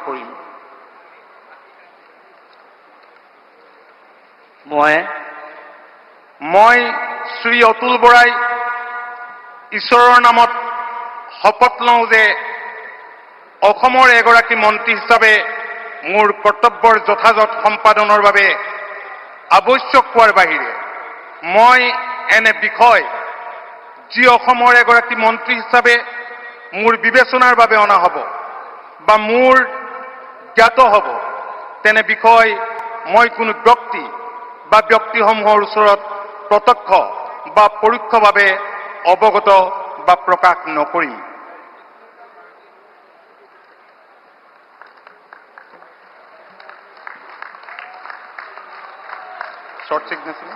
কৰিম। মই শ্ৰী অতুল বৰাই ঈশ্বৰৰ নামত শপত লওঁ যে অসমৰ এগৰাকী মন্ত্ৰী হিচাপে মোৰ কৰ্তব্যৰ যথাযথ সম্পাদনৰ বাবে আৱশ্যক হোৱাৰ বাহিৰে মই এনে বিষয় যি অসমৰ এগৰাকী মন্ত্ৰী হিচাপে মোৰ বিবেচনাৰ বাবে অনা হ'ব বা মোৰ জ্ঞাত হ'ব তেনে বিষয় মই কোনো ব্যক্তি বা ব্যক্তিসমূহৰ ওচৰত প্ৰত্যক্ষ বা পৰোক্ষভাৱে অৱগত বা প্ৰকাশ নকৰিম। Short signature